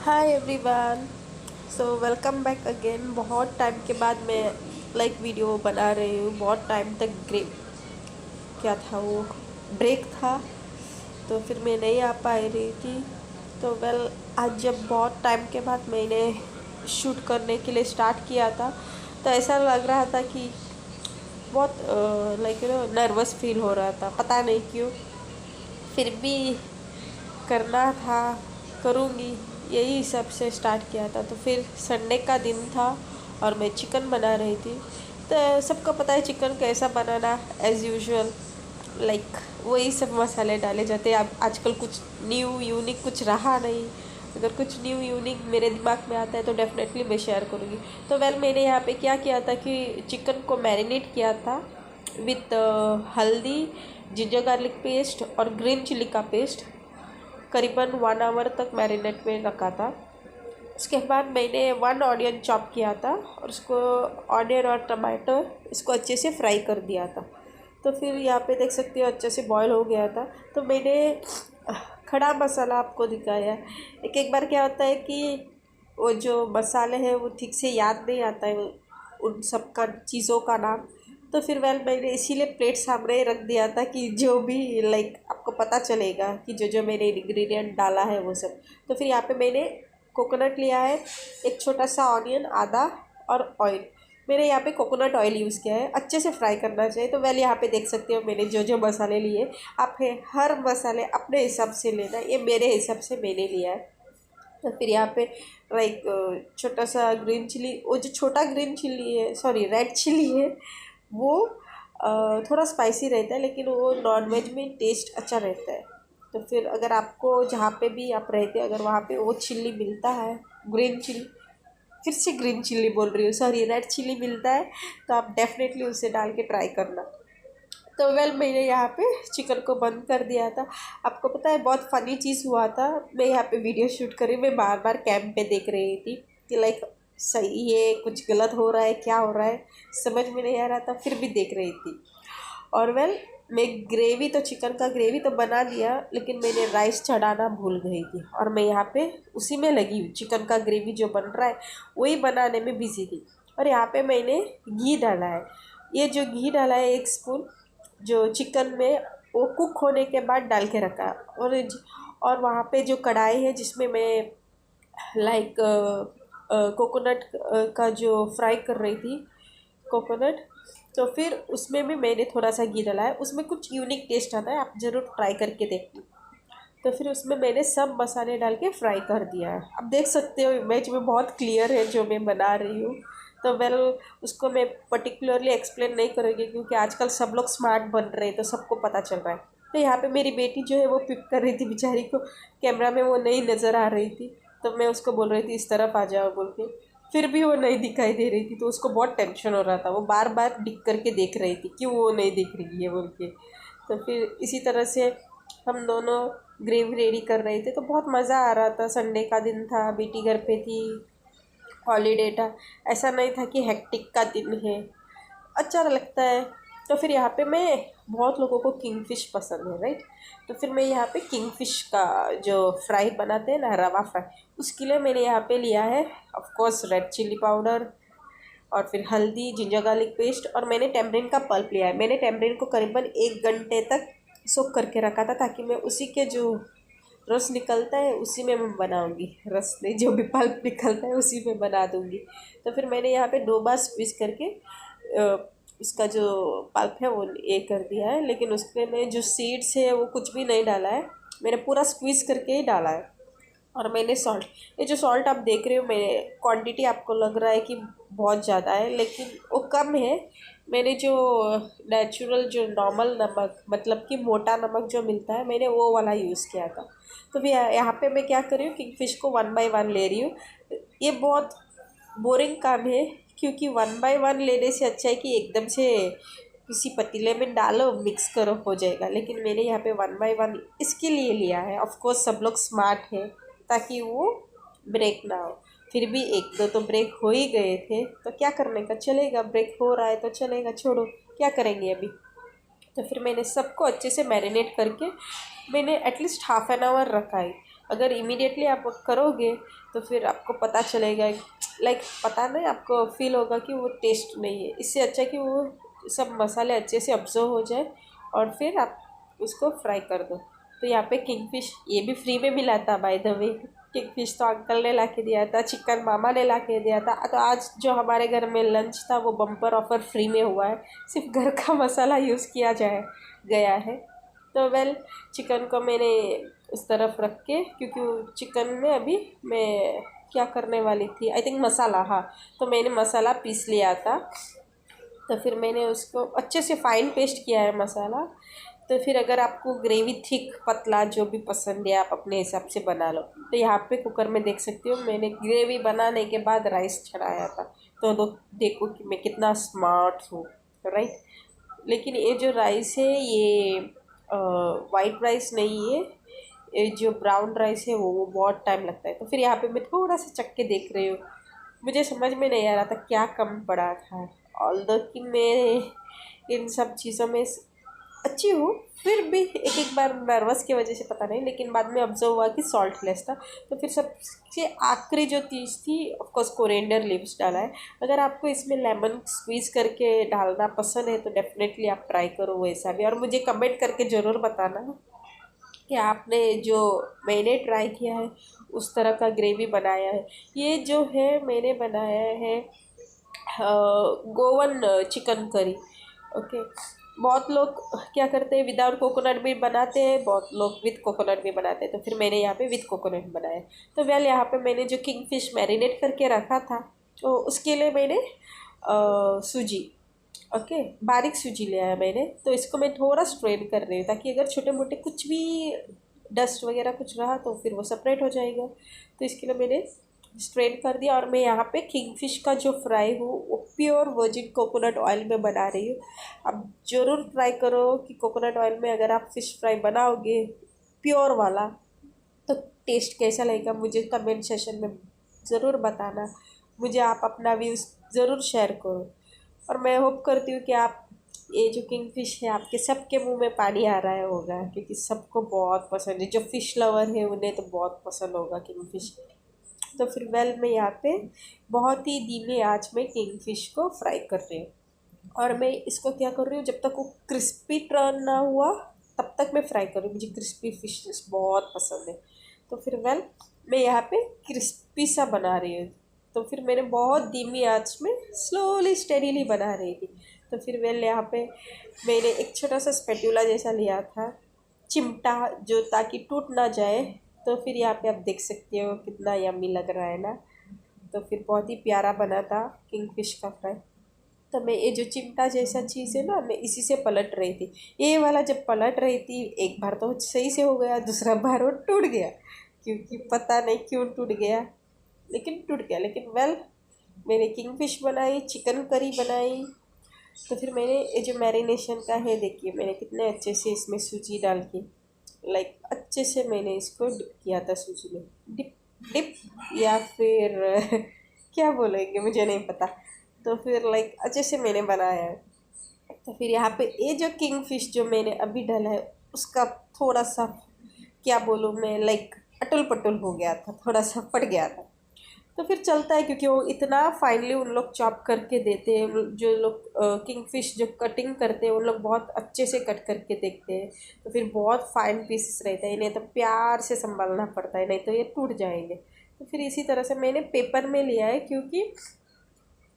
Hi everyone. So welcome back again. बहुत time के बाद मैं वीडियो बना रही हूँ। बहुत टाइम तक क्या था वो ब्रेक था, तो फिर मैं नहीं आ पा रही थी। तो आज जब बहुत टाइम के बाद मैंने शूट करने के लिए स्टार्ट किया था, तो ऐसा लग रहा था कि बहुत नर्वस फील हो रहा था, पता नहीं क्यों। फिर भी करना था, करूँगी, यही हिसाब से स्टार्ट किया था। तो फिर संडे का दिन था और मैं चिकन बना रही थी। तो सबको पता है चिकन कैसा बनाना, एज़ यूजुअल वही सब मसाले डाले जाते हैं। अब आजकल कुछ न्यू यूनिक कुछ रहा नहीं। अगर कुछ न्यू यूनिक मेरे दिमाग में आता है तो डेफिनेटली मैं शेयर करूँगी। तो मैंने यहाँ पे क्या किया था कि चिकन को मैरिनेट किया था विथ हल्दी, जिंजर गार्लिक पेस्ट और ग्रीन चिली का पेस्ट। करीबन 1 आवर तक मैरिनेट में रखा था। उसके बाद मैंने 1 ऑनियन चॉप किया था और उसको ऑनियन और टमाटो इसको अच्छे से फ्राई कर दिया था। तो फिर यहाँ पे देख सकते हो अच्छे से बॉईल हो गया था। तो मैंने खड़ा मसाला आपको दिखाया। एक एक बार क्या होता है कि वो जो मसाले हैं वो ठीक से याद नहीं आता है उन सब का चीज़ों का नाम। तो फिर मैंने इसीलिए प्लेट सामने रख दिया था कि जो भी आपको पता चलेगा कि जो जो मैंने इंग्रेडिएंट डाला है वो सब। तो फिर यहाँ पे मैंने कोकोनट लिया है, एक छोटा सा ऑनियन, आदा और ऑयल। मैंने यहाँ पे कोकोनट ऑयल यूज़ किया है, अच्छे से फ्राई करना चाहिए। तो यहाँ पे देख सकते हो मैंने जो जो मसाले लिए। आप हर मसाले अपने हिसाब से लेना, ये मेरे हिसाब से मैंने लिया है। तो फिर यहाँ पे छोटा सा ग्रीन चिली, वो जो छोटा ग्रीन चिली है, सॉरी रेड चिली है, वो थोड़ा स्पाइसी रहता है, लेकिन वो नॉनवेज में टेस्ट अच्छा रहता है। तो फिर अगर आपको जहाँ पे भी आप रहते हैं अगर वहाँ पे वो चिल्ली मिलता है, ग्रीन चिली, फिर से ग्रीन चिल्ली बोल रही हूँ, सॉरी रेड चिल्ली मिलता है, तो आप डेफिनेटली उसे डाल के ट्राई करना। तो मैंने यहाँ पे चिकन को बंद कर दिया था। आपको पता है बहुत फ़नी चीज़ हुआ था। मैं यहाँ पे वीडियो शूट करी, मैं बार बार कैम पे देख रही थी कि सही है कुछ गलत हो रहा है, क्या हो रहा है, समझ में नहीं आ रहा था, फिर भी देख रही थी। और मैं ग्रेवी तो चिकन का ग्रेवी तो बना दिया, लेकिन मैंने राइस चढ़ाना भूल गई थी और मैं यहाँ पे उसी में लगी हूँ। चिकन का ग्रेवी जो बन रहा है वही बनाने में बिजी थी। और यहाँ पे मैंने घी डाला है। ये जो घी डाला है 1 स्पून, जो चिकन में वो कुक होने के बाद डाल के रखा है। और वहाँ पे जो कढ़ाई है जिसमें मैं लाइक कोकोनट का जो फ्राई कर रही थी, कोकोनट, तो फिर उसमें भी मैंने थोड़ा सा घी डाला है। उसमें कुछ यूनिक टेस्ट आता है, आप ज़रूर ट्राई करके देखना। तो फिर उसमें मैंने सब मसाले डाल के फ्राई कर दिया है। आप देख सकते हो इमेज में बहुत क्लियर है जो मैं बना रही हूँ। तो उसको मैं पर्टिकुलरली एक्सप्लेन नहीं करूँगी क्योंकि आजकल सब लोग स्मार्ट बन रहे हैं तो सबको पता चल रहा है। तो यहाँ पे मेरी बेटी जो है वो पिक कर रही थी बेचारी को, कैमरा में वो नहीं नज़र आ रही थी। तो मैं उसको बोल रही थी इस तरफ आ जाओ बोल के, फिर भी वो नहीं दिखाई दे रही थी। तो उसको बहुत टेंशन हो रहा था, वो बार बार डिक करके देख रही थी क्यों वो नहीं दिख रही है बोल के। तो फिर इसी तरह से हम दोनों ग्रेवी रेडी कर रहे थे। तो बहुत मज़ा आ रहा था, संडे का दिन था, बेटी घर पे थी, हॉलीडे था। ऐसा नहीं था कि हेक्टिक का दिन है, अच्छा लगता है। तो फिर यहाँ पे मैं, बहुत लोगों को किंगफिश पसंद है राइट, तो फिर मैं यहाँ पे किंगफिश का जो फ्राई बनाते हैं ना, रवा फ्राई, उसके लिए मैंने यहाँ पे लिया है of course red chili powder और फिर हल्दी, जिंजर गार्लिक पेस्ट, और मैंने टेम्परिन का पल्प लिया है। मैंने टेम्परिन को करीबन 1 घंटे तक सोक करके रखा था ताकि मैं उसी के जो रस निकलता है उसी में मैं बनाऊंगी, रस नहीं, जो भी पल्प निकलता है उसी में बना दूंगी। तो फिर मैंने यहाँ पे 2 बार स्क्वीज़ करके उसका जो पल्प है वो ये कर दिया है, लेकिन उसके में जो सीड्स है वो कुछ भी नहीं डाला है, मैंने पूरा स्क्वीज़ करके ही डाला है। और मैंने सॉल्ट, ये जो सॉल्ट आप देख रहे हो, मैं क्वांटिटी आपको लग रहा है कि बहुत ज़्यादा है, लेकिन वो कम है। मैंने जो नेचुरल जो नॉर्मल नमक, मतलब कि मोटा नमक जो मिलता है, मैंने वो वाला यूज़ किया था। तो फिर यहाँ पे मैं क्या कर रही हूँ, किंगफिश को 1 बाय 1 ले रही हूँ। ये बहुत बोरिंग काम है क्योंकि 1 बाय 1 लेने से अच्छा है कि एकदम से किसी पतीले में डालो, मिक्स करो, हो जाएगा। लेकिन मैंने यहाँ पे 1 बाय 1 इसके लिए लिया है। ऑफकोर्स सब लोग स्मार्ट है ताकि वो ब्रेक ना हो। फिर भी 1-2 तो ब्रेक हो ही गए थे, तो क्या करने का, चलेगा, ब्रेक हो रहा है तो चलेगा, छोड़ो, क्या करेंगे अभी। तो फिर मैंने सबको अच्छे से मैरिनेट करके मैंने एटलीस्ट ½ एन आवर रखा है। अगर इमीडिएटली आप करोगे तो फिर आपको पता चलेगा, लाइक पता नहीं, आपको फील होगा कि वो टेस्ट नहीं है। इससे अच्छा कि वो सब मसाले अच्छे से अब्जर्व हो जाए और फिर आप उसको फ्राई कर दो। तो यहाँ पे किंगफिश ये भी फ्री में मिला था बाय द वे। किंगफिश तो अंकल ने ला के दिया था, चिकन मामा ने ला के दिया था। तो आज जो हमारे घर में लंच था वो बम्पर ऑफर फ्री में हुआ है, सिर्फ घर का मसाला यूज़ किया जाए गया है। तो वेल, चिकन को मैंने उस तरफ रख के, क्योंकि चिकन में अभी मैं क्या करने वाली थी, आई थिंक मसाला, हाँ, तो मैंने मसाला पीस लिया था। तो फिर मैंने उसको अच्छे से फाइन पेस्ट किया है मसाला। तो फिर अगर आपको ग्रेवी थिक पतला जो भी पसंद है आप अपने हिसाब से बना लो। तो यहाँ पे कुकर में देख सकती हो मैंने ग्रेवी बनाने के बाद राइस चढ़ाया था। तो देखो कि मैं कितना स्मार्ट हूँ, राइट। लेकिन ये जो राइस है ये वाइट राइस नहीं है, ये जो ब्राउन राइस है वो बहुत टाइम लगता है। तो फिर यहाँ पे मैं थोड़ा सा चख के देख रही हूँ, मुझे समझ में नहीं आ रहा था क्या कम पड़ा था। ऑल्दो कि मैं इन सब चीज़ों में अच्छी हूँ, फिर भी एक एक बार नर्वस की वजह से पता नहीं, लेकिन बाद में ऑब्जर्व हुआ कि सॉल्ट लेस था। तो फिर सबसे आखिरी जो चीज़ थी, ऑफकोर्स कोरिएंडर लीव्स डाला है। अगर आपको इसमें लेमन स्क्वीज करके डालना पसंद है तो डेफिनेटली आप ट्राई करो वैसा भी, और मुझे कमेंट करके ज़रूर बताना कि आपने जो मैंने ट्राई किया है उस तरह का ग्रेवी बनाया है। ये जो है मैंने बनाया है गोवन चिकन करी। ओके, बहुत लोग क्या करते हैं विदाउट कोकोनट भी बनाते हैं, बहुत लोग विद कोकोनट भी बनाते हैं। तो फिर मैंने यहाँ पे विद कोकोनट बनाया। तो वेल, यहाँ पे मैंने जो किंगफिश मैरिनेट करके रखा था तो उसके लिए मैंने सूजी, ओके, बारीक सूजी लिया है मैंने। तो इसको मैं थोड़ा स्ट्रेन कर रही हूँ ताकि अगर छोटे मोटे कुछ भी डस्ट वगैरह कुछ रहा तो फिर वो सेपरेट हो जाएगा। तो इसके लिए मैंने स्ट्रेन कर दिया। और मैं यहाँ पे किंगफिश का जो फ्राई हूँ वो प्योर वर्जिन कोकोनट ऑयल में बना रही हूँ। अब ज़रूर ट्राई करो कि कोकोनट ऑयल में अगर आप फ़िश फ्राई बनाओगे प्योर वाला तो टेस्ट कैसा लगेगा मुझे कमेंट सेशन में ज़रूर बताना। मुझे आप अपना व्यूज़ ज़रूर शेयर करो। और मैं होप करती हूँ कि आप ये जो किंगफिश है आपके सबके मुंह में पानी आ रहा है होगा, क्योंकि सबको बहुत पसंद है, जो फ़िश लवर है उन्हें तो बहुत पसंद होगा किंगफिश। तो फिर वेल, मैं यहाँ पे बहुत ही धीमी आंच में किंगफिश को फ्राई कर रही हूँ। और मैं इसको क्या कर रही हूँ, जब तक वो क्रिस्पी टर्न ना हुआ तब तक मैं फ्राई कर रही हूँ। मुझे क्रिस्पी फिश बहुत पसंद है। तो फिर वेल, मैं यहाँ पे क्रिस्पी सा बना रही हूँ। तो फिर मैंने बहुत धीमी आंच में स्लोली स्टेडीली बना रही थी। तो फिर वेल, यहाँ पे मैंने एक छोटा सा स्पैटूला जैसा लिया था, चिमटा, जो ताकि टूट ना जाए। तो फिर यहाँ पे आप देख सकते हो कितना यम्मी लग रहा है ना। तो फिर बहुत ही प्यारा बना था किंगफिश का फ्राई। तो मैं ये जो चिमटा जैसा चीज़ है ना, मैं इसी से पलट रही थी। ये वाला जब पलट रही थी एक बार तो सही से हो गया, दूसरा बार वो टूट गया, क्योंकि पता नहीं क्यों टूट गया, लेकिन टूट गया। लेकिन वेल, मैंने किंगफिश बनाई, चिकन करी बनाई। तो फिर मैंने ये जो मैरिनेशन का है देखिए, मैंने कितने अच्छे से इसमें सूजी डाल के, लाइक अच्छे से मैंने इसको डिप किया था सूजी में। डिप डिप या फिर क्या बोलेंगे मुझे नहीं पता। तो फिर लाइक अच्छे से मैंने बनाया है। तो फिर यहाँ पे ये जो किंगफिश जो मैंने अभी डाला है उसका थोड़ा सा, क्या बोलूँ मैं, लाइक अटल पटल हो गया था, थोड़ा सा फट गया था। तो फिर चलता है, क्योंकि वो इतना फाइनली उन लोग चॉप करके देते हैं। जो लोग किंगफिश जो कटिंग करते हैं उन लोग बहुत अच्छे से कट करके देखते हैं। तो फिर बहुत फाइन पीसेस रहते हैं, इन्हें तो प्यार से संभालना पड़ता है, नहीं तो ये टूट जाएंगे। तो फिर इसी तरह से मैंने पेपर में लिया है, क्योंकि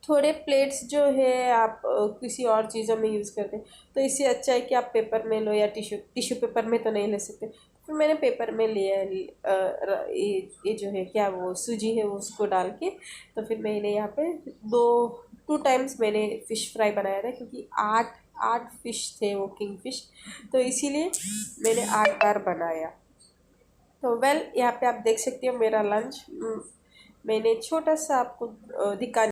थोड़े प्लेट्स जो है आप किसी और चीज़ों में यूज़ करते हैं, तो इससे अच्छा है कि आप पेपर में लो या टिश्यू पेपर में तो नहीं ले सकते। फिर मैंने पेपर में लिया है। ये जो है क्या वो सूजी है वो उसको डाल के। तो फिर मैंने यहाँ पे 2 टाइम्स मैंने फ़िश फ्राई बनाया था, क्योंकि 8 फिश थे वो किंगफिश, तो इसीलिए मैंने 8 बार बनाया। तो वेल, यहाँ पे आप देख सकते हो मेरा लंच। मैंने छोटा सा आपको दिखा